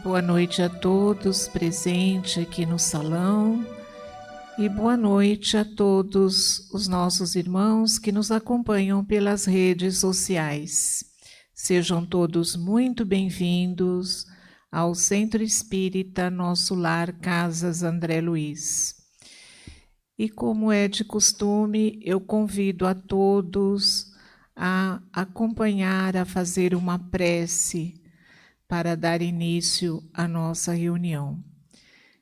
Boa noite a todos presentes aqui no salão e boa noite a todos os nossos irmãos que nos acompanham pelas redes sociais. Sejam todos muito bem-vindos ao Centro Espírita Nosso Lar Casas André Luiz. E como é de costume, eu convido a todos a acompanhar, a fazer uma prece para dar início à nossa reunião.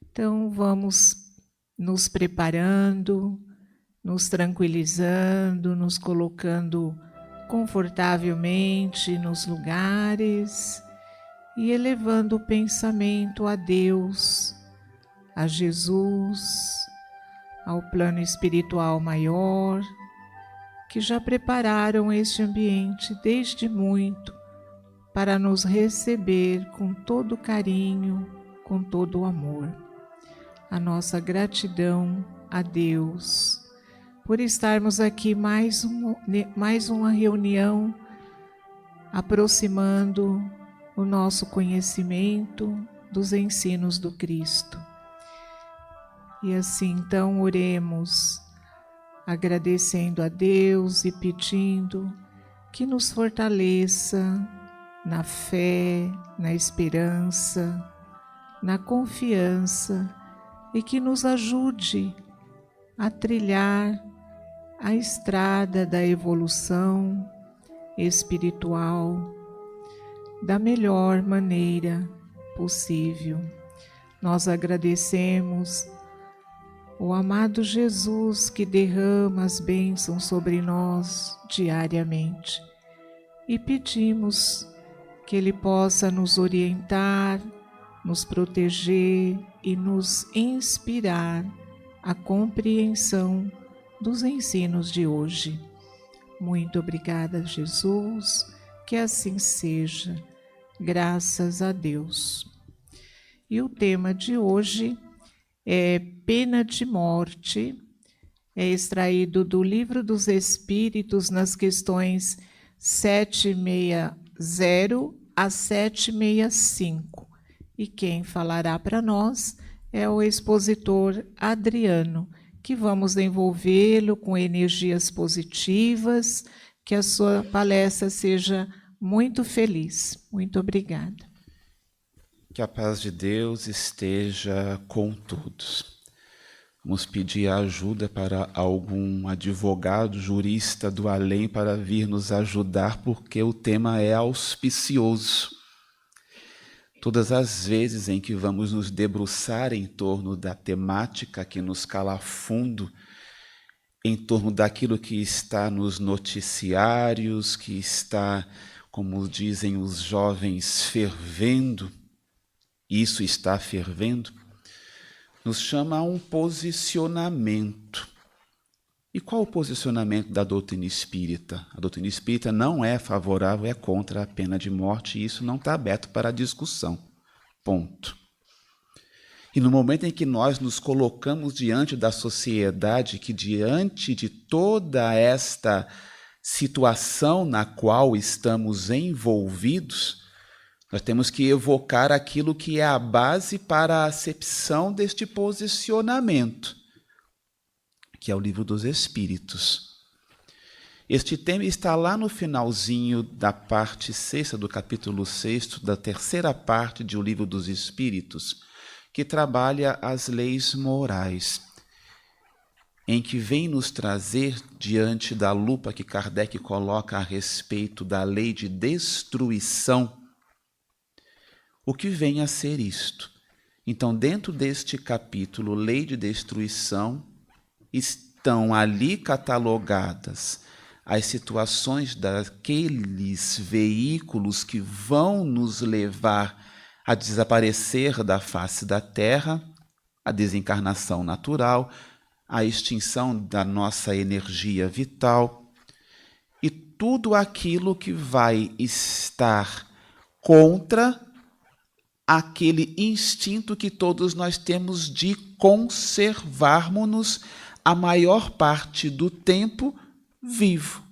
Então, vamos nos preparando, nos tranquilizando, nos colocando confortavelmente nos lugares e elevando o pensamento a Deus, a Jesus, ao plano espiritual maior, que já prepararam este ambiente desde muito para nos receber com todo carinho, com todo amor. A nossa gratidão a Deus por estarmos aqui mais uma reunião, aproximando o nosso conhecimento dos ensinos do Cristo. E assim, então, oremos, agradecendo a Deus e pedindo que nos fortaleça na fé, na esperança, na confiança e que nos ajude a trilhar a estrada da evolução espiritual da melhor maneira possível. Nós agradecemos o amado Jesus que derrama as bênçãos sobre nós diariamente e pedimos que Ele possa nos orientar, nos proteger e nos inspirar à compreensão dos ensinos de hoje. Muito obrigada, Jesus, que assim seja, graças a Deus. E o tema de hoje é pena de morte, é extraído do Livro dos Espíritos nas questões 760 a 765. E quem falará para nós é o expositor Adriano, que vamos envolvê-lo com energias positivas, que a sua palestra seja muito feliz. Muito obrigada. Que a paz de Deus esteja com todos. Vamos pedir ajuda para algum advogado, jurista do além para vir nos ajudar, porque o tema é auspicioso. Todas as vezes em que vamos nos debruçar em torno da temática que nos cala fundo, em torno daquilo que está nos noticiários, que está, como dizem os jovens, fervendo, isso está fervendo, nos chama a um posicionamento. E qual o posicionamento da doutrina espírita? A doutrina espírita não é favorável, é contra a pena de morte, e isso não está aberto para discussão. Ponto. E no momento em que nós nos colocamos diante da sociedade, que diante de toda esta situação na qual estamos envolvidos, nós temos que evocar aquilo que é a base para a acepção deste posicionamento, que é o Livro dos Espíritos. Este tema está lá no finalzinho da parte 6ª do capítulo 6º, da terceira parte de O Livro dos Espíritos, que trabalha as leis morais, em que vem nos trazer, diante da lupa que Kardec coloca a respeito da lei de destruição, o que vem a ser isto. Então, dentro deste capítulo, lei de destruição, estão ali catalogadas as situações daqueles veículos que vão nos levar a desaparecer da face da Terra, a desencarnação natural, a extinção da nossa energia vital e tudo aquilo que vai estar contra aquele instinto que todos nós temos de conservarmos-nos a maior parte do tempo vivos.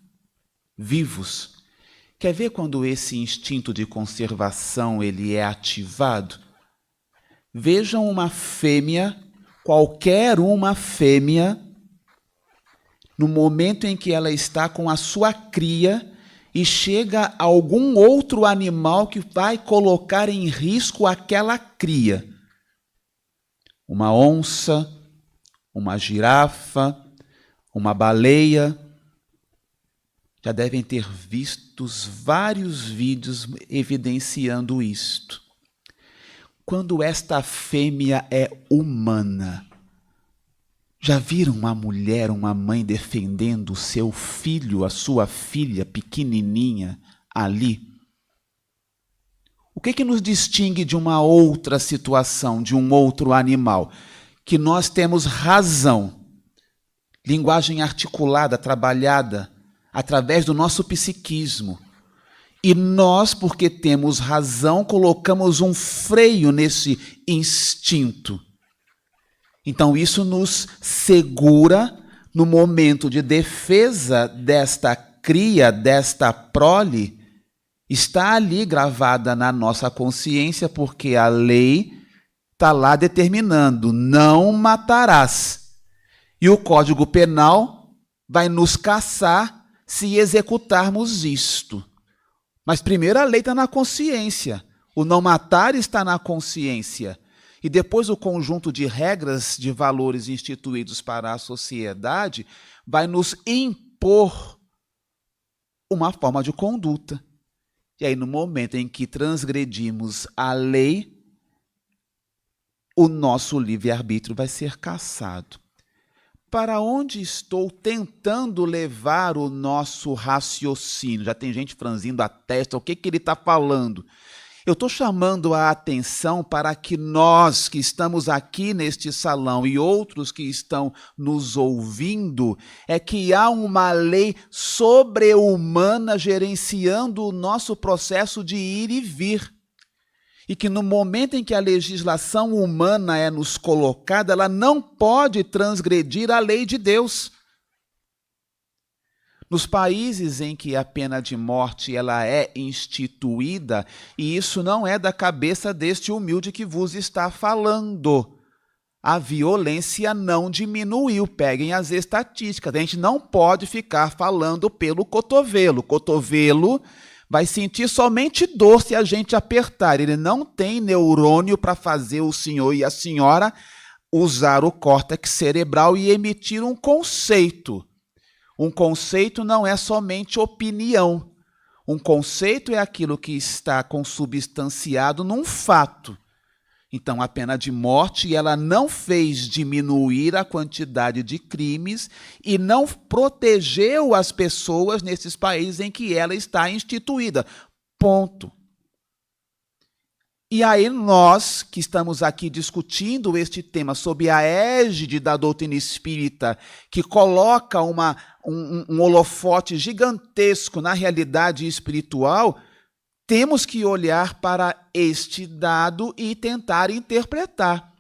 Quer ver quando esse instinto de conservação ele é ativado? Vejam uma fêmea, qualquer uma fêmea, no momento em que ela está com a sua cria e chega algum outro animal que vai colocar em risco aquela cria. Uma onça, uma girafa, uma baleia. Já devem ter visto vários vídeos evidenciando isto. Quando esta fêmea é humana, já viram uma mulher, uma mãe defendendo o seu filho, a sua filha pequenininha ali? O que nos distingue de uma outra situação, de um outro animal? Que nós temos razão, linguagem articulada, trabalhada, através do nosso psiquismo. E nós, porque temos razão, colocamos um freio nesse instinto. Então, isso nos segura no momento de defesa desta cria, desta prole, está ali gravada na nossa consciência, porque a lei está lá determinando, não matarás. E o Código Penal vai nos caçar se executarmos isto. Mas primeiro a lei está na consciência, o não matar está na consciência. E depois o conjunto de regras, de valores instituídos para a sociedade vai nos impor uma forma de conduta. E aí, no momento em que transgredimos a lei, o nosso livre-arbítrio vai ser cassado. Para onde estou tentando levar o nosso raciocínio? Já tem gente franzindo a testa, o que ele está falando? Eu estou chamando a atenção para que nós que estamos aqui neste salão e outros que estão nos ouvindo, é que há uma lei sobre-humana gerenciando o nosso processo de ir e vir. E que no momento em que a legislação humana é nos colocada, ela não pode transgredir a lei de Deus. Nos países em que a pena de morte ela é instituída, e isso não é da cabeça deste humilde que vos está falando, a violência não diminuiu. Peguem as estatísticas. A gente não pode ficar falando pelo cotovelo. O cotovelo vai sentir somente dor se a gente apertar. Ele não tem neurônio para fazer o senhor e a senhora usar o córtex cerebral e emitir um conceito. Um conceito não é somente opinião. Um conceito é aquilo que está consubstanciado num fato. Então, a pena de morte ela não fez diminuir a quantidade de crimes e não protegeu as pessoas nesses países em que ela está instituída. Ponto. E aí nós, que estamos aqui discutindo este tema sob a égide da doutrina espírita, que coloca um holofote gigantesco na realidade espiritual, temos que olhar para este dado e tentar interpretar.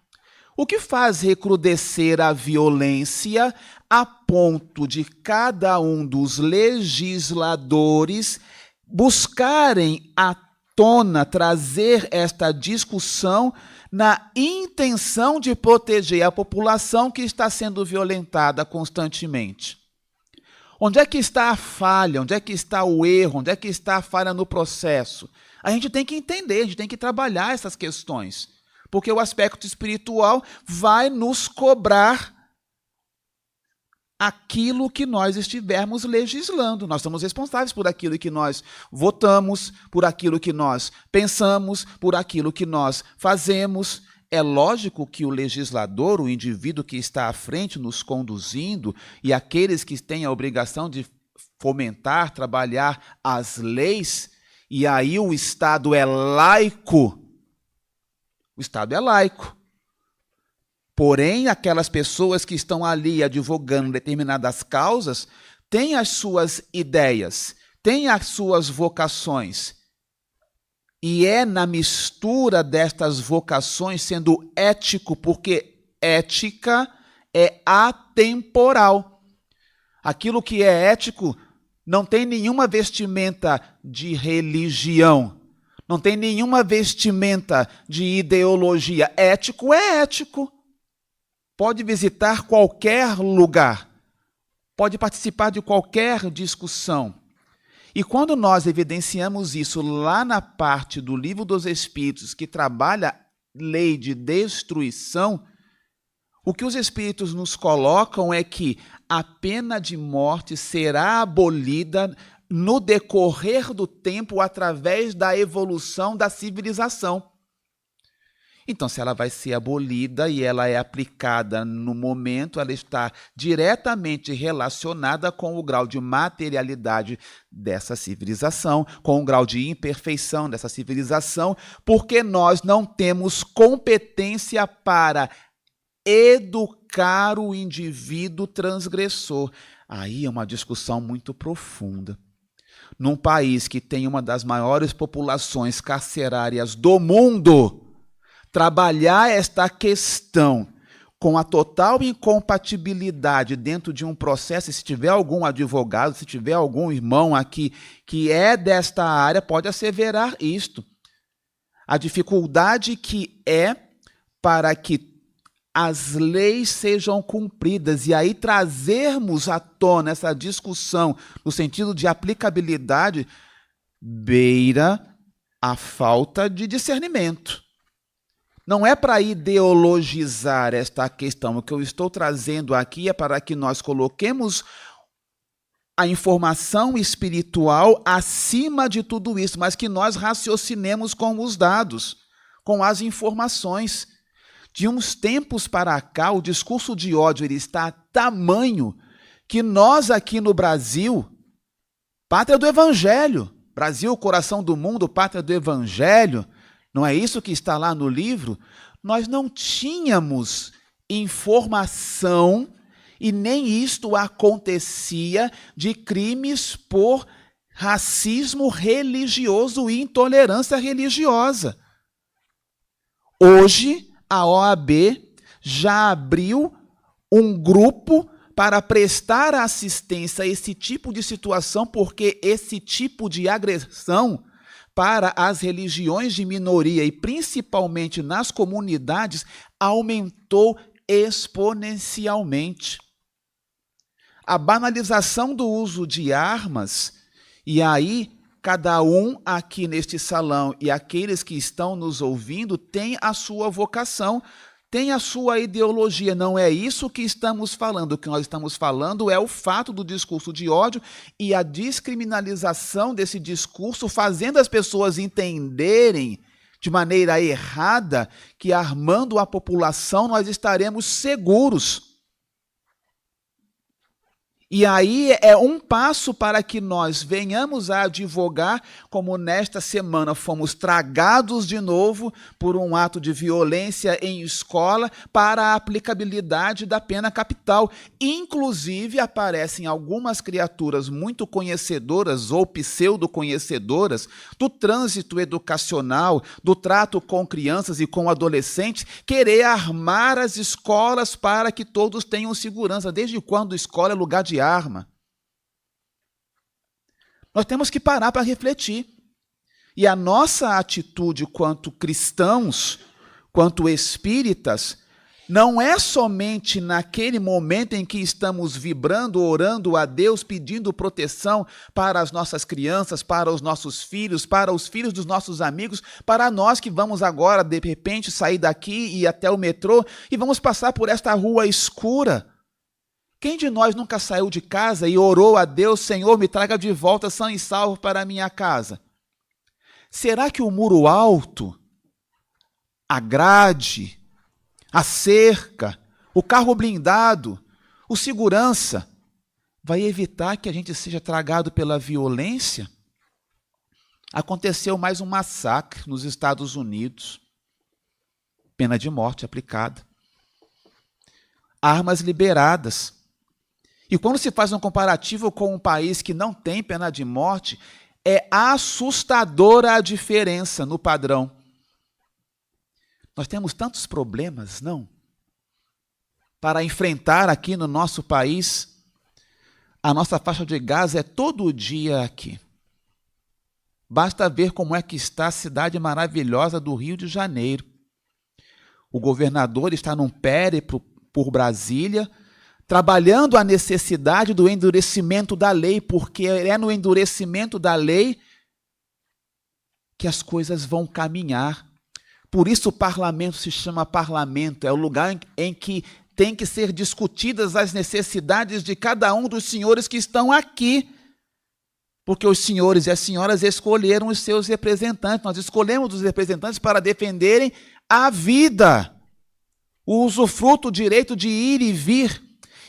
O que faz recrudescer a violência a ponto de cada um dos legisladores buscarem à tona trazer esta discussão na intenção de proteger a população que está sendo violentada constantemente? Onde é que está a falha? Onde é que está o erro? Onde é que está a falha no processo? A gente tem que entender, a gente tem que trabalhar essas questões, porque o aspecto espiritual vai nos cobrar aquilo que nós estivermos legislando. Nós somos responsáveis por aquilo que nós votamos, por aquilo que nós pensamos, por aquilo que nós fazemos. É lógico que o legislador, o indivíduo que está à frente nos conduzindo e aqueles que têm a obrigação de fomentar, trabalhar as leis, e aí o Estado é laico. O Estado é laico. Porém, aquelas pessoas que estão ali advogando determinadas causas têm as suas ideias, têm as suas vocações. E é na mistura destas vocações, sendo ético, porque ética é atemporal. Aquilo que é ético não tem nenhuma vestimenta de religião. Não tem nenhuma vestimenta de ideologia. Ético é ético. Pode visitar qualquer lugar. Pode participar de qualquer discussão. E quando nós evidenciamos isso lá na parte do Livro dos Espíritos, que trabalha lei de destruição, o que os Espíritos nos colocam é que a pena de morte será abolida no decorrer do tempo através da evolução da civilização. Então, se ela vai ser abolida e ela é aplicada no momento, ela está diretamente relacionada com o grau de materialidade dessa civilização, com o grau de imperfeição dessa civilização, porque nós não temos competência para educar o indivíduo transgressor. Aí é uma discussão muito profunda. Num país que tem uma das maiores populações carcerárias do mundo, trabalhar esta questão com a total incompatibilidade dentro de um processo, e se tiver algum advogado, se tiver algum irmão aqui que é desta área, pode asseverar isto. A dificuldade que é para que as leis sejam cumpridas, e aí trazermos à tona essa discussão no sentido de aplicabilidade, beira a falta de discernimento. Não é para ideologizar esta questão. O que eu estou trazendo aqui é para que nós coloquemos a informação espiritual acima de tudo isso, mas que nós raciocinemos com os dados, com as informações. De uns tempos para cá, o discurso de ódio ele está a tamanho que nós aqui no Brasil, pátria do Evangelho, Brasil, coração do mundo, pátria do Evangelho, não é isso que está lá no livro? Nós não tínhamos informação, e nem isto acontecia, de crimes por racismo religioso e intolerância religiosa. Hoje, a OAB já abriu um grupo para prestar assistência a esse tipo de situação, porque esse tipo de agressão para as religiões de minoria e principalmente nas comunidades aumentou exponencialmente. A banalização do uso de armas, e aí cada um aqui neste salão e aqueles que estão nos ouvindo tem a sua vocação, tem a sua ideologia. Não é isso que estamos falando. O que nós estamos falando é o fato do discurso de ódio e a descriminalização desse discurso, fazendo as pessoas entenderem de maneira errada que, armando a população, nós estaremos seguros. E aí é um passo para que nós venhamos a advogar, como nesta semana fomos tragados de novo por um ato de violência em escola, para a aplicabilidade da pena capital. Inclusive, aparecem algumas criaturas muito conhecedoras ou pseudo-conhecedoras do trânsito educacional, do trato com crianças e com adolescentes, querer armar as escolas para que todos tenham segurança. Desde quando escola é lugar de arma? Nós temos que parar para refletir. E a nossa atitude quanto cristãos, quanto espíritas, não é somente naquele momento em que estamos vibrando, orando a Deus, pedindo proteção para as nossas crianças, para os nossos filhos, para os filhos dos nossos amigos, para nós que vamos agora, de repente, sair daqui e ir até o metrô e vamos passar por esta rua escura. Quem de nós nunca saiu de casa e orou a Deus: Senhor, me traga de volta são e salvo para a minha casa? Será que o muro alto, a grade, a cerca, o carro blindado, o segurança, vai evitar que a gente seja tragado pela violência? Aconteceu mais um massacre nos Estados Unidos. Pena de morte aplicada. Armas liberadas. E quando se faz um comparativo com um país que não tem pena de morte, é assustadora a diferença no padrão. Nós temos tantos problemas, não? Para enfrentar aqui no nosso país, a nossa faixa de gás é todo dia aqui. Basta ver como é que está a cidade maravilhosa do Rio de Janeiro. O governador está num périplo por Brasília, trabalhando a necessidade do endurecimento da lei, porque é no endurecimento da lei que as coisas vão caminhar. Por isso o parlamento se chama parlamento, é o lugar em que tem que ser discutidas as necessidades de cada um dos senhores que estão aqui. Porque os senhores e as senhoras escolheram os seus representantes. Nós escolhemos os representantes para defenderem a vida, o usufruto, o direito de ir e vir.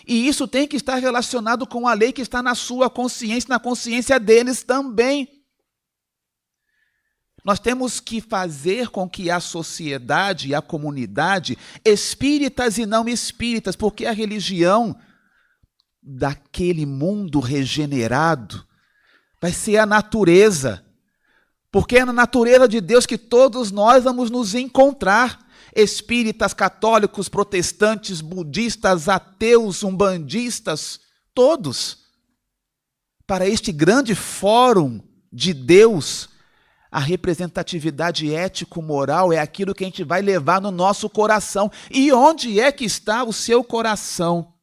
E isso tem que estar relacionado com a lei que está na sua consciência, na consciência deles também. Nós temos que fazer com que a sociedade e a comunidade, espíritas e não espíritas, porque a religião daquele mundo regenerado vai ser a natureza, porque é na natureza de Deus que todos nós vamos nos encontrar, espíritas, católicos, protestantes, budistas, ateus, umbandistas, todos, para este grande fórum de Deus. A representatividade ético-moral é aquilo que a gente vai levar no nosso coração. E onde é que está o seu coração?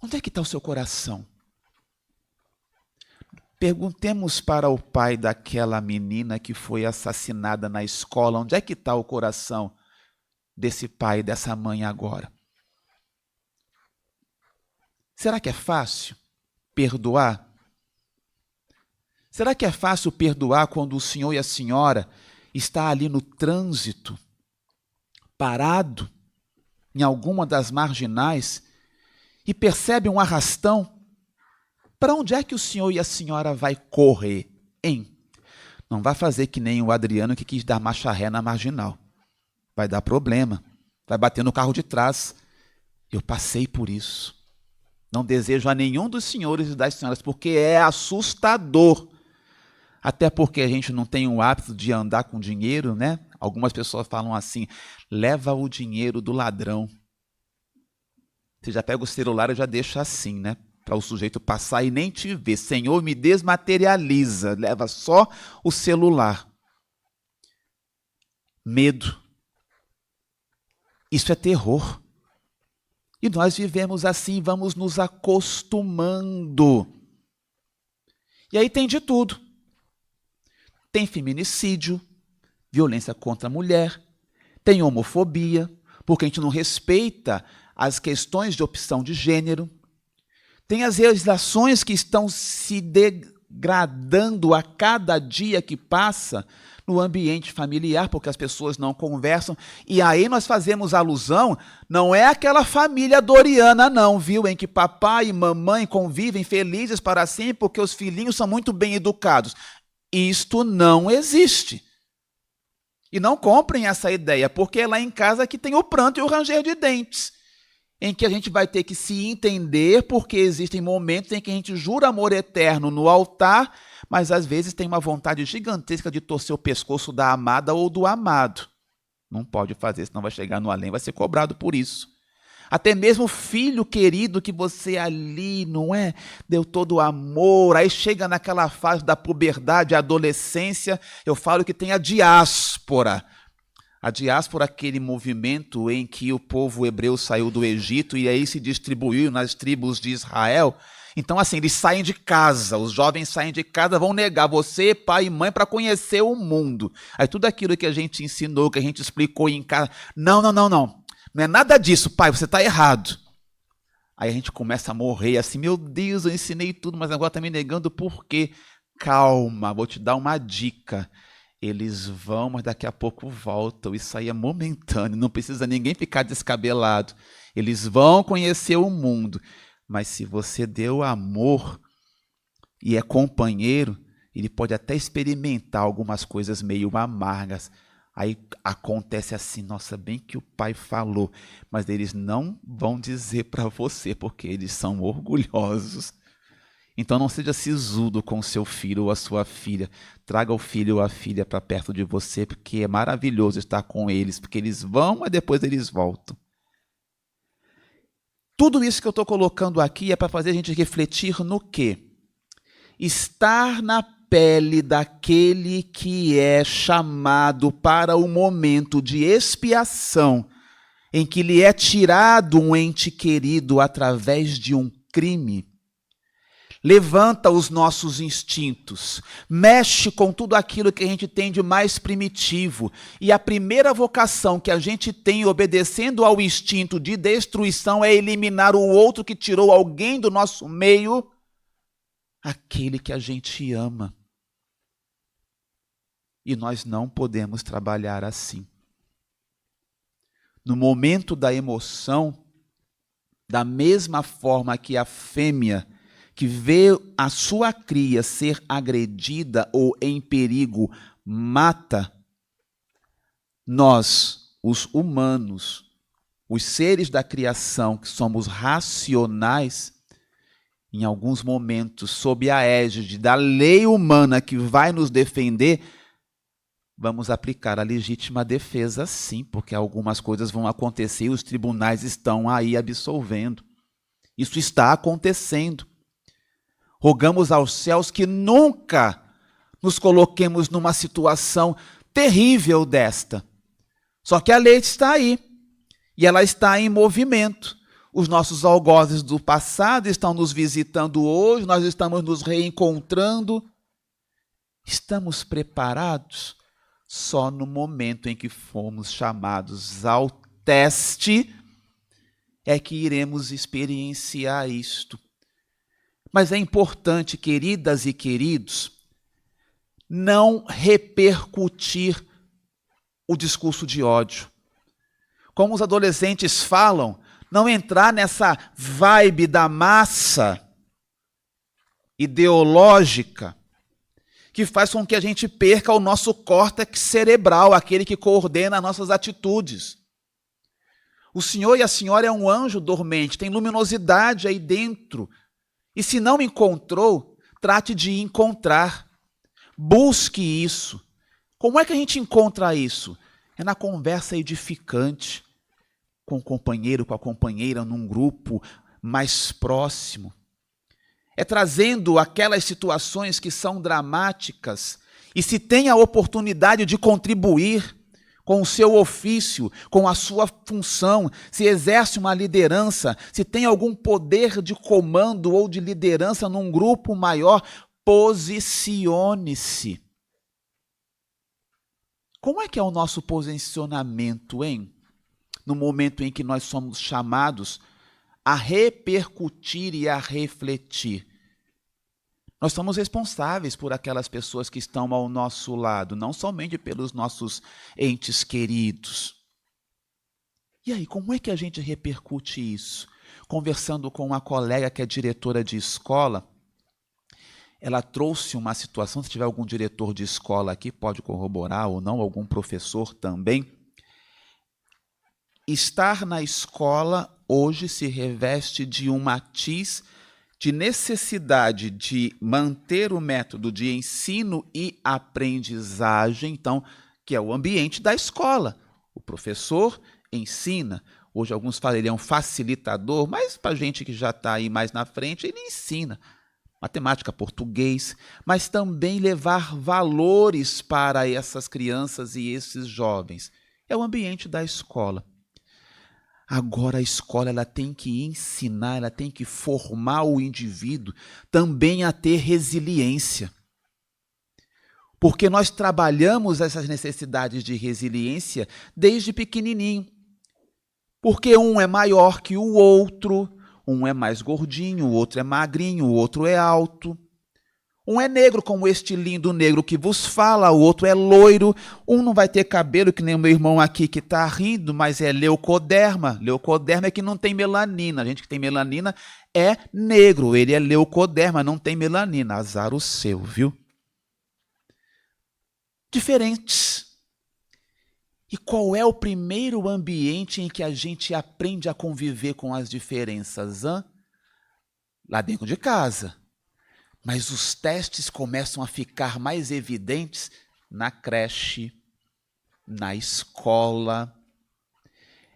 Onde é que está o seu coração? Perguntemos para o pai daquela menina que foi assassinada na escola, onde é que está o coração desse pai e dessa mãe agora? Será que é fácil perdoar? Será que é fácil perdoar quando o senhor e a senhora está ali no trânsito, parado, em alguma das marginais, e percebe um arrastão? Para onde é que o senhor e a senhora vai correr, hein? Não vai fazer que nem o Adriano que quis dar marcha ré na marginal. Vai dar problema, vai bater no carro de trás. Eu passei por isso. Não desejo a nenhum dos senhores e das senhoras, porque é assustador. Até porque a gente não tem o hábito de andar com dinheiro, né? Algumas pessoas falam assim, leva o dinheiro do ladrão. Você já pega o celular e já deixa assim, né? Para o sujeito passar e nem te ver. Senhor, me desmaterializa. Leva só o celular. Medo. Isso é terror. E nós vivemos assim, vamos nos acostumando. E aí tem de tudo. Tem feminicídio, violência contra a mulher, tem homofobia, porque a gente não respeita as questões de opção de gênero, tem as legislações que estão se degradando a cada dia que passa no ambiente familiar, porque as pessoas não conversam, e aí nós fazemos alusão, não é aquela família doriana não, viu, em que papai e mamãe convivem felizes para sempre porque os filhinhos são muito bem educados. Isto não existe. E não comprem essa ideia, porque é lá em casa que tem o pranto e o ranger de dentes, em que a gente vai ter que se entender, porque existem momentos em que a gente jura amor eterno no altar, mas às vezes tem uma vontade gigantesca de torcer o pescoço da amada ou do amado. Não pode fazer, senão vai chegar no além, vai ser cobrado por isso. Até mesmo o filho querido que você ali, não é? Deu todo o amor, aí chega naquela fase da puberdade, adolescência, eu falo que tem a diáspora. A diáspora é aquele movimento em que o povo hebreu saiu do Egito e aí se distribuiu nas tribos de Israel. Então, assim, eles saem de casa, os jovens saem de casa, vão negar você, pai e mãe, para conhecer o mundo. Aí tudo aquilo que a gente ensinou, que a gente explicou em casa, não. Não é nada disso, pai, você está errado. Aí a gente começa a morrer assim, meu Deus, eu ensinei tudo, mas agora está me negando por quê? Calma, vou te dar uma dica. Eles vão, mas daqui a pouco voltam. Isso aí é momentâneo, não precisa ninguém ficar descabelado. Eles vão conhecer o mundo. Mas se você deu amor e é companheiro, ele pode até experimentar algumas coisas meio amargas. Aí acontece assim, nossa, bem que o pai falou, mas eles não vão dizer para você, porque eles são orgulhosos. Então não seja sisudo com o seu filho ou a sua filha. Traga o filho ou a filha para perto de você, porque é maravilhoso estar com eles, porque eles vão, mas depois eles voltam. Tudo isso que eu estou colocando aqui é para fazer a gente refletir no quê? Estar na pele daquele que é chamado para o momento de expiação, em que lhe é tirado um ente querido através de um crime, levanta os nossos instintos, mexe com tudo aquilo que a gente tem de mais primitivo. E a primeira vocação que a gente tem, obedecendo ao instinto de destruição, é eliminar o outro que tirou alguém do nosso meio, aquele que a gente ama. E nós não podemos trabalhar assim. No momento da emoção, da mesma forma que a fêmea que vê a sua cria ser agredida ou em perigo, mata, nós, os humanos, os seres da criação, que somos racionais, em alguns momentos, sob a égide da lei humana que vai nos defender, vamos aplicar a legítima defesa sim, porque algumas coisas vão acontecer e os tribunais estão aí absolvendo. Isso está acontecendo. Rogamos aos céus que nunca nos coloquemos numa situação terrível desta. Só que a lei está aí, e ela está em movimento. Os nossos algozes do passado estão nos visitando hoje, nós estamos nos reencontrando. Estamos preparados? Só no momento em que fomos chamados ao teste é que iremos experienciar isto. Mas é importante, queridas e queridos, não repercutir o discurso de ódio. Como os adolescentes falam, não entrar nessa vibe da massa ideológica que faz com que a gente perca o nosso córtex cerebral, aquele que coordena nossas atitudes. O senhor e a senhora é um anjo dormente, tem luminosidade aí dentro. E se não encontrou, trate de encontrar. Busque isso. Como é que a gente encontra isso? É na conversa edificante, com o companheiro, com a companheira, num grupo mais próximo. É trazendo aquelas situações que são dramáticas e se tem a oportunidade de contribuir com o seu ofício, com a sua função, se exerce uma liderança, se tem algum poder de comando ou de liderança num grupo maior, posicione-se. Como é que é o nosso posicionamento, hein? No momento em que nós somos chamados a repercutir e a refletir. Nós somos responsáveis por aquelas pessoas que estão ao nosso lado, não somente pelos nossos entes queridos. E aí, como é que a gente repercute isso? Conversando com uma colega que é diretora de escola, ela trouxe uma situação, se tiver algum diretor de escola aqui, pode corroborar ou não, algum professor também. Estar na escola hoje se reveste de um matiz de necessidade de manter o método de ensino e aprendizagem, então, que é o ambiente da escola. O professor ensina. Hoje alguns falam ele é um facilitador, mas para a gente que já está aí mais na frente, ele ensina matemática, português, mas também levar valores para essas crianças e esses jovens. É o ambiente da escola. Agora a escola ela tem que ensinar, ela tem que formar o indivíduo também a ter resiliência. Porque nós trabalhamos essas necessidades de resiliência desde pequenininho. Porque um é maior que o outro, um é mais gordinho, o outro é magrinho, o outro é alto. Um é negro, como este lindo negro que vos fala, o outro é loiro, um não vai ter cabelo, que nem o meu irmão aqui que está rindo, mas é leucoderma. Leucoderma é que não tem melanina. A gente que tem melanina é negro, ele é leucoderma, não tem melanina. Azar o seu, viu? Diferentes. E qual é o primeiro ambiente em que a gente aprende a conviver com as diferenças? Lá dentro de casa. Mas os testes começam a ficar mais evidentes na creche, na escola.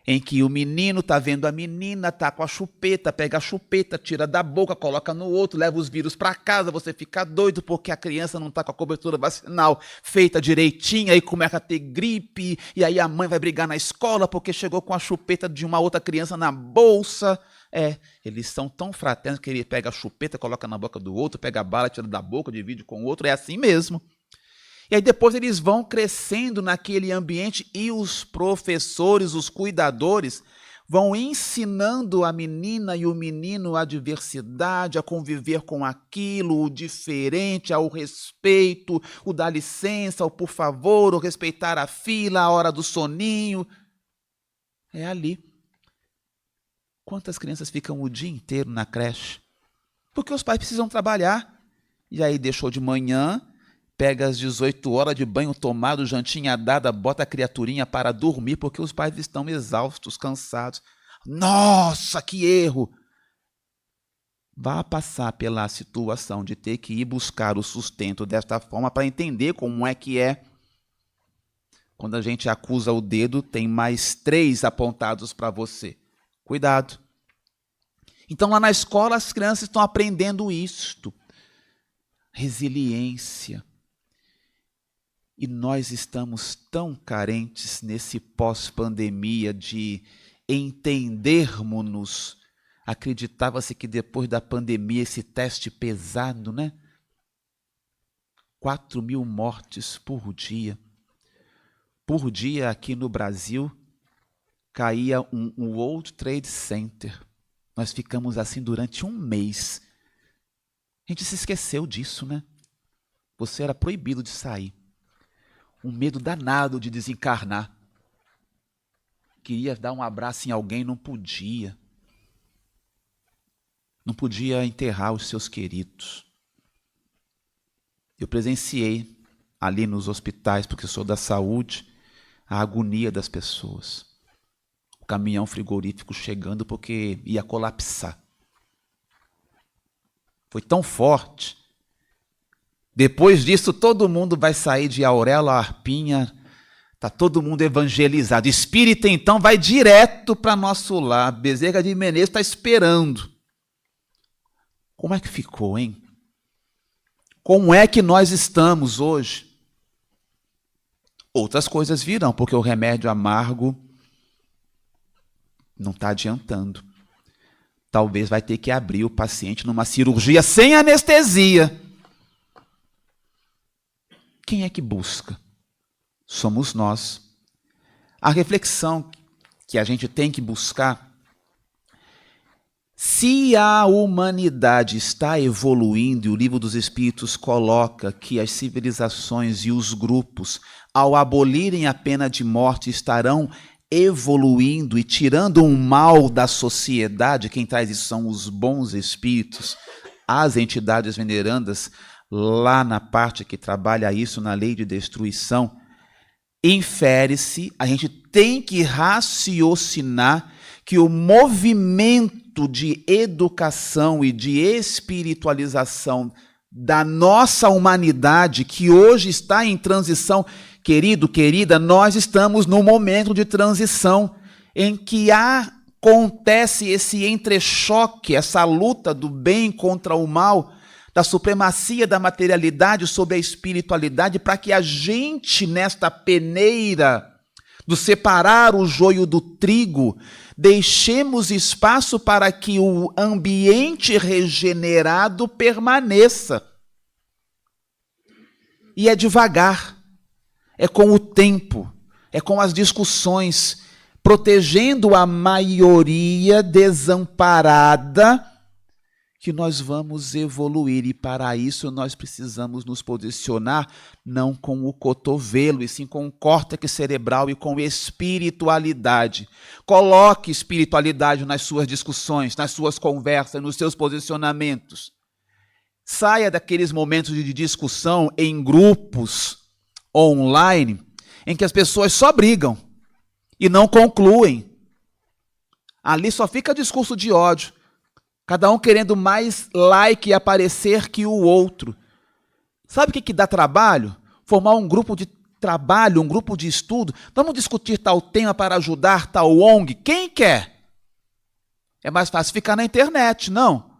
em que o menino está vendo a menina, está com a chupeta, pega a chupeta, tira da boca, coloca no outro, leva os vírus para casa, você fica doido porque a criança não está com a cobertura vacinal feita direitinho, aí começa a ter gripe, e aí a mãe vai brigar na escola porque chegou com a chupeta de uma outra criança na bolsa. Eles são tão fraternos que ele pega a chupeta, coloca na boca do outro, pega a bala, tira da boca, divide com o outro, é assim mesmo. E aí depois eles vão crescendo naquele ambiente e os professores, os cuidadores, vão ensinando a menina e o menino a diversidade, a conviver com aquilo, o diferente, ao respeito, o dá licença, o por favor, o respeitar a fila, a hora do soninho. É ali. Quantas crianças ficam o dia inteiro na creche? Porque os pais precisam trabalhar. E aí deixou de manhã, pega às 18 horas de banho tomado, jantinha dada, bota a criaturinha para dormir, porque os pais estão exaustos, cansados. Nossa, que erro! Vá passar pela situação de ter que ir buscar o sustento desta forma para entender como é que é. Quando a gente acusa o dedo, tem mais 3 apontados para você. Cuidado. Então, lá na escola, as crianças estão aprendendo isto. Resiliência. E nós estamos tão carentes nesse pós-pandemia de entendermos-nos. Acreditava-se que depois da pandemia, esse teste pesado, né? 4.000 mortes por dia. Por dia, aqui no Brasil, caía um World Trade Center. Nós ficamos assim durante um mês. A gente se esqueceu disso, né? Você era proibido de sair. Um medo danado de desencarnar. Queria dar um abraço em alguém, não podia. Não podia enterrar os seus queridos. Eu presenciei ali nos hospitais, porque eu sou da saúde, a agonia das pessoas. O caminhão frigorífico chegando porque ia colapsar. Foi tão forte. Depois disso, todo mundo vai sair de Aurelo a Arpinha, está todo mundo evangelizado. Espírita, então, vai direto para nosso lar. Bezerra de Menezes está esperando. Como é que ficou, hein? Como é que nós estamos hoje? Outras coisas virão, porque o remédio amargo não está adiantando. Talvez vai ter que abrir o paciente numa cirurgia sem anestesia. Quem é que busca? Somos nós. A reflexão que a gente tem que buscar, se a humanidade está evoluindo, e o Livro dos Espíritos coloca que as civilizações e os grupos, ao abolirem a pena de morte, estarão evoluindo e tirando um mal da sociedade, quem traz isso são os bons espíritos, as entidades venerandas, lá na parte que trabalha isso na lei de destruição, infere-se, a gente tem que raciocinar que o movimento de educação e de espiritualização da nossa humanidade, que hoje está em transição, querido, querida, nós estamos num momento de transição em que acontece esse entrechoque, essa luta do bem contra o mal, da supremacia da materialidade sobre a espiritualidade, para que a gente, nesta peneira do separar o joio do trigo, deixemos espaço para que o ambiente regenerado permaneça. E é devagar, é com o tempo, é com as discussões, protegendo a maioria desamparada, que nós vamos evoluir, e para isso nós precisamos nos posicionar não com o cotovelo, e sim com o córtex cerebral e com espiritualidade. Coloque espiritualidade nas suas discussões, nas suas conversas, nos seus posicionamentos. Saia daqueles momentos de discussão em grupos online, em que as pessoas só brigam e não concluem. Ali só fica discurso de ódio. Cada um querendo mais like e aparecer que o outro. Sabe o que dá trabalho? Formar um grupo de trabalho, um grupo de estudo, vamos discutir tal tema para ajudar tal ONG. Quem quer? É mais fácil ficar na internet, não?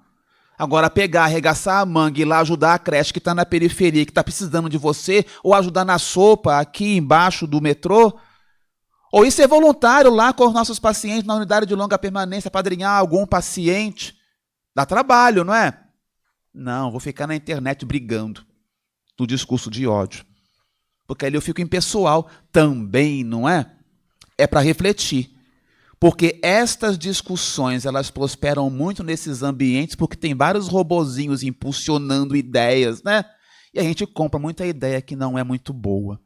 Agora pegar, arregaçar a manga e ir lá ajudar a creche que está na periferia, que está precisando de você, ou ajudar na sopa aqui embaixo do metrô, ou ir ser voluntário lá com os nossos pacientes na unidade de longa permanência, apadrinhar algum paciente. Dá trabalho, não é? Não, vou ficar na internet brigando no discurso de ódio. Porque ali eu fico impessoal também, não é? É para refletir. Porque estas discussões, elas prosperam muito nesses ambientes porque tem vários robozinhos impulsionando ideias, né? E a gente compra muita ideia que não é muito boa.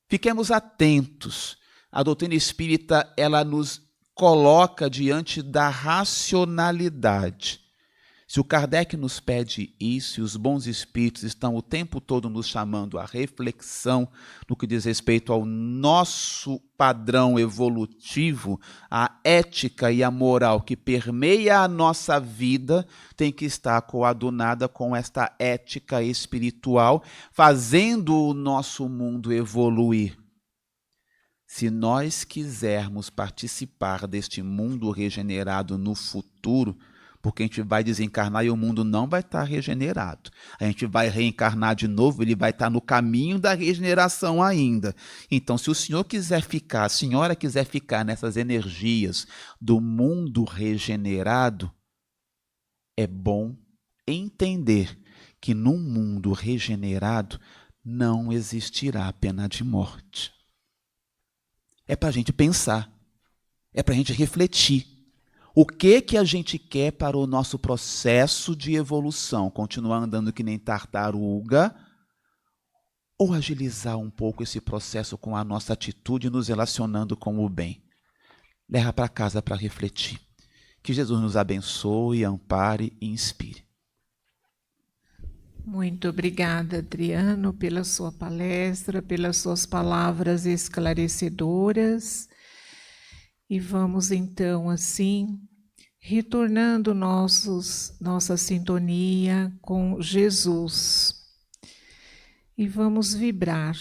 Fiquemos atentos. A doutrina espírita, ela nos coloca diante da racionalidade. Se o Kardec nos pede isso, e os bons espíritos estão o tempo todo nos chamando à reflexão no que diz respeito ao nosso padrão evolutivo, a ética e a moral que permeia a nossa vida tem que estar coadunada com esta ética espiritual, fazendo o nosso mundo evoluir. Se nós quisermos participar deste mundo regenerado no futuro, porque a gente vai desencarnar e o mundo não vai estar regenerado. A gente vai reencarnar de novo, ele vai estar no caminho da regeneração ainda. Então, se o senhor quiser ficar, a senhora quiser ficar nessas energias do mundo regenerado, é bom entender que num mundo regenerado não existirá pena de morte. É para a gente pensar, é para a gente refletir. O que a gente quer para o nosso processo de evolução? Continuar andando que nem tartaruga ou agilizar um pouco esse processo com a nossa atitude, nos relacionando com o bem? Leva para casa para refletir. Que Jesus nos abençoe, ampare e inspire. Muito obrigada, Adriano, pela sua palestra, pelas suas palavras esclarecedoras. E vamos então, assim, retornando nossa sintonia com Jesus. E vamos vibrar.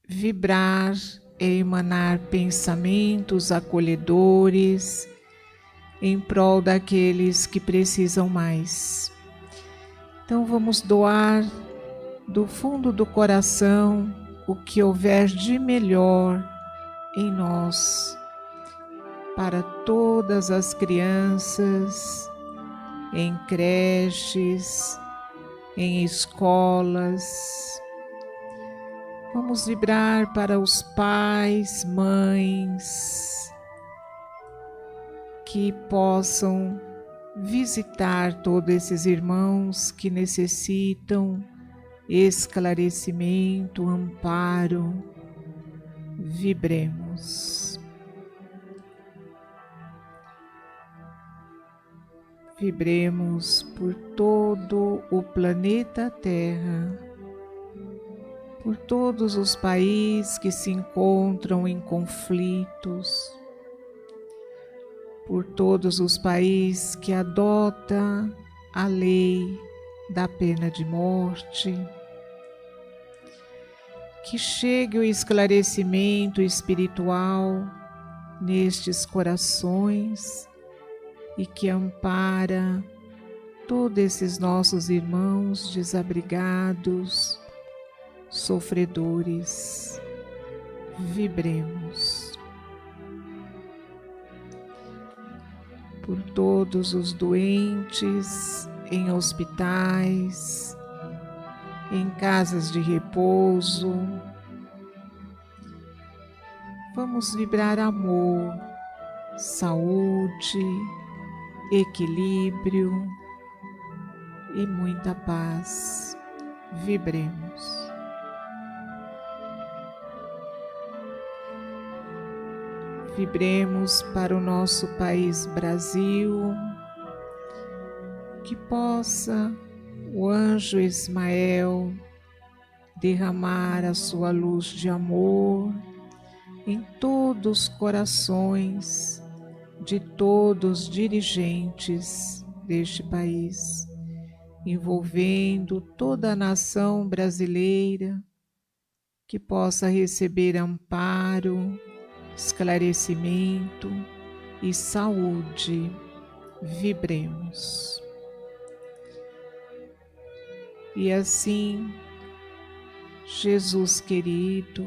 Vibrar é emanar pensamentos acolhedores em prol daqueles que precisam mais. Então vamos doar do fundo do coração o que houver de melhor em nós, para todas as crianças, em creches, em escolas. Vamos vibrar para os pais, mães, que possam visitar todos esses irmãos que necessitam esclarecimento, amparo. Vibremos. Vibremos por todo o planeta Terra, por todos os países que se encontram em conflitos, por todos os países que adotam a lei da pena de morte. Que chegue o esclarecimento espiritual nestes corações e que ampara todos esses nossos irmãos desabrigados, sofredores. Vibremos. Por todos os doentes em hospitais, em casas de repouso. Vamos vibrar amor, saúde, equilíbrio e muita paz. Vibremos. Vibremos para o nosso país Brasil, que possa o anjo Ismael derramar a sua luz de amor em todos os corações de todos os dirigentes deste país, envolvendo toda a nação brasileira, que possa receber amparo, esclarecimento e saúde. Vibremos. E assim, Jesus querido,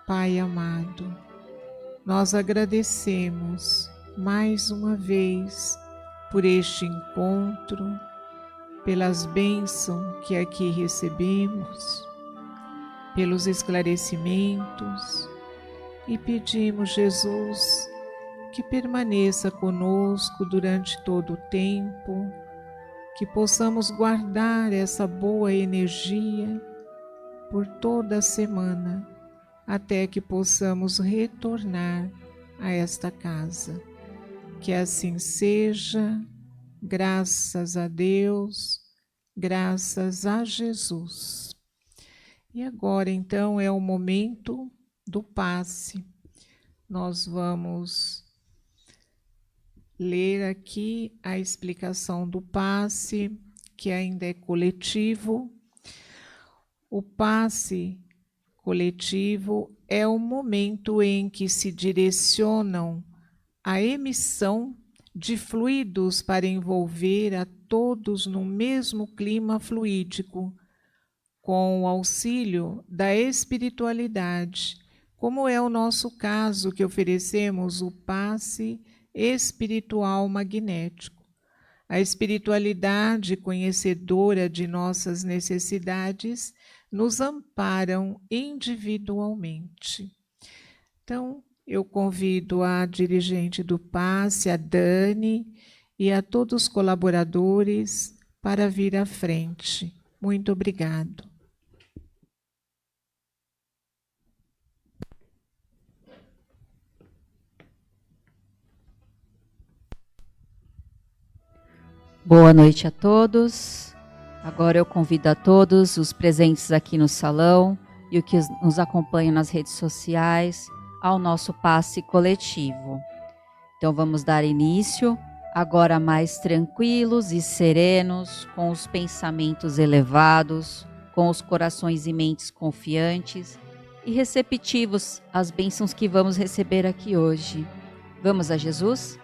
Pai amado, nós agradecemos mais uma vez por este encontro, pelas bênçãos que aqui recebemos, pelos esclarecimentos, e pedimos, Jesus, que permaneça conosco durante todo o tempo, que possamos guardar essa boa energia por toda a semana, até que possamos retornar a esta casa. Que assim seja, graças a Deus, graças a Jesus. E agora, então, é o momento do passe. Nós vamos ler aqui a explicação do passe, que ainda é coletivo. O passe coletivo é o momento em que se direcionam a emissão de fluidos para envolver a todos no mesmo clima fluídico, com o auxílio da espiritualidade, como é o nosso caso, que oferecemos o passe espiritual magnético. A espiritualidade conhecedora de nossas necessidades nos amparam individualmente. Então, eu convido a dirigente do passe, a Dani, e a todos os colaboradores para vir à frente. Muito obrigado. Boa noite a todos. Agora eu convido a todos os presentes aqui no salão e os que nos acompanham nas redes sociais ao nosso passe coletivo. Então vamos dar início, agora mais tranquilos e serenos, com os pensamentos elevados, com os corações e mentes confiantes e receptivos às bênçãos que vamos receber aqui hoje. Vamos a Jesus?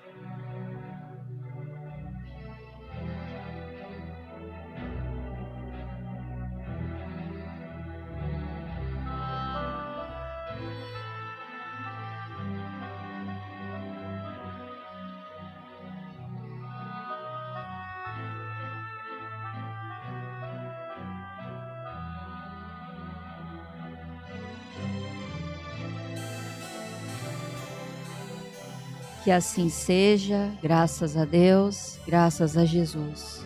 Que assim seja, graças a Deus, graças a Jesus.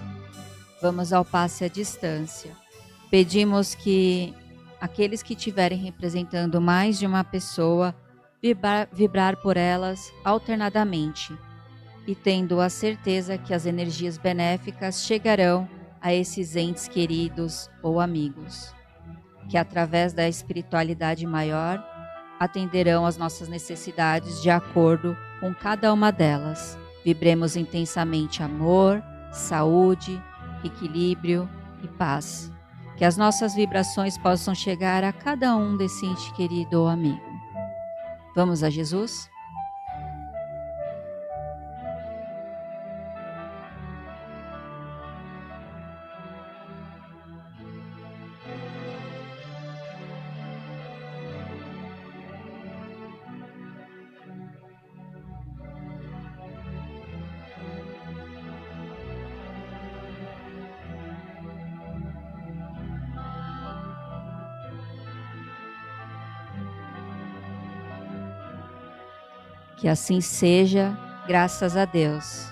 Vamos ao passe à distância. Pedimos que aqueles que estiverem representando mais de uma pessoa, vibrar por elas alternadamente e tendo a certeza que as energias benéficas chegarão a esses entes queridos ou amigos, que através da espiritualidade maior atenderão às nossas necessidades de acordo com cada uma delas. Vibremos intensamente amor, saúde, equilíbrio e paz. Que as nossas vibrações possam chegar a cada um desse ente querido ou amigo. Vamos a Jesus? Que assim seja, graças a Deus.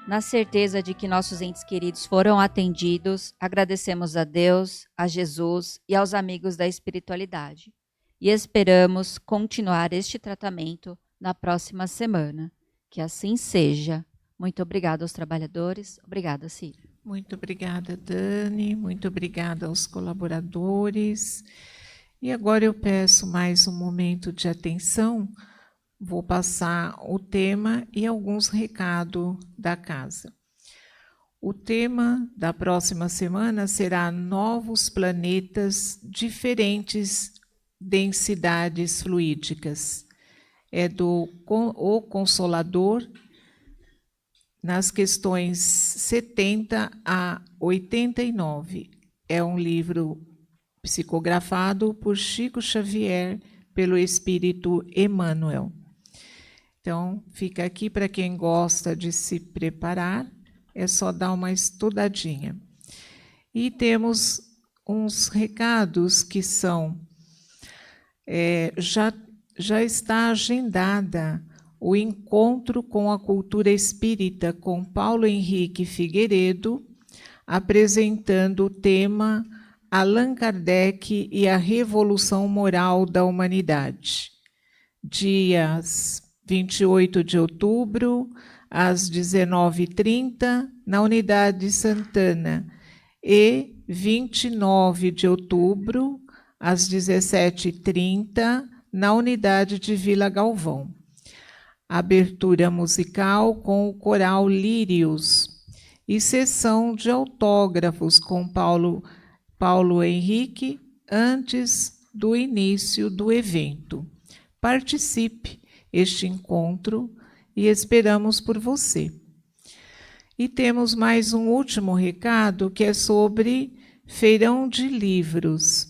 Na certeza de que nossos entes queridos foram atendidos, agradecemos a Deus, a Jesus e aos amigos da espiritualidade. E esperamos continuar este tratamento na próxima semana. Que assim seja. Muito obrigada aos trabalhadores. Obrigada, Cília. Muito obrigada, Dani. Muito obrigada aos colaboradores. E agora eu peço mais um momento de atenção. Vou passar o tema e alguns recados da casa. O tema da próxima semana será novos planetas diferentes densidades fluídicas. É do O Consolador, nas questões 70 a 89. É um livro psicografado por Chico Xavier, pelo Espírito Emmanuel. Então, fica aqui para quem gosta de se preparar, é só dar uma estudadinha. E temos uns recados que são, já está agendada o encontro com a cultura espírita com Paulo Henrique Figueiredo, apresentando o tema Allan Kardec e a Revolução Moral da Humanidade. Dias 28 de outubro, às 19h30, na Unidade Santana, e 29 de outubro, às 17h30, na Unidade de Vila Galvão. Abertura musical com o Coral Lírios e sessão de autógrafos com Paulo Henrique antes do início do evento. Participe deste encontro e esperamos por você. E temos mais um último recado que é sobre feirão de livros.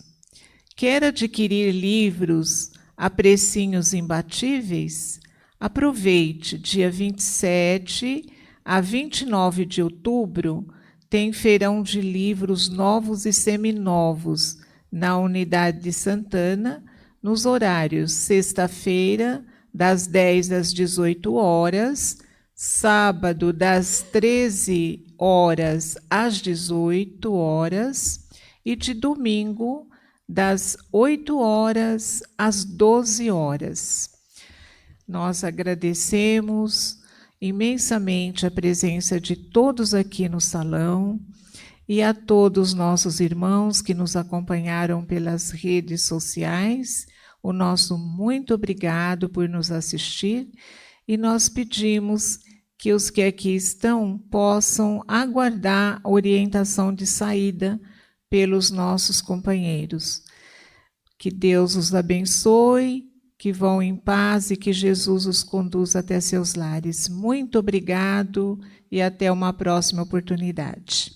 Quer adquirir livros a precinhos imbatíveis? Aproveite, dia 27 a 29 de outubro, tem feirão de livros novos e seminovos na Unidade de Santana, nos horários sexta-feira, das 10 às 18 horas, sábado, das 13 horas às 18 horas e de domingo, das 8 horas às 12 horas. Nós agradecemos imensamente a presença de todos aqui no salão e a todos os nossos irmãos que nos acompanharam pelas redes sociais. O nosso muito obrigado por nos assistir e nós pedimos que os que aqui estão possam aguardar a orientação de saída pelos nossos companheiros. Que Deus os abençoe, que vão em paz e que Jesus os conduza até seus lares. Muito obrigado e até uma próxima oportunidade.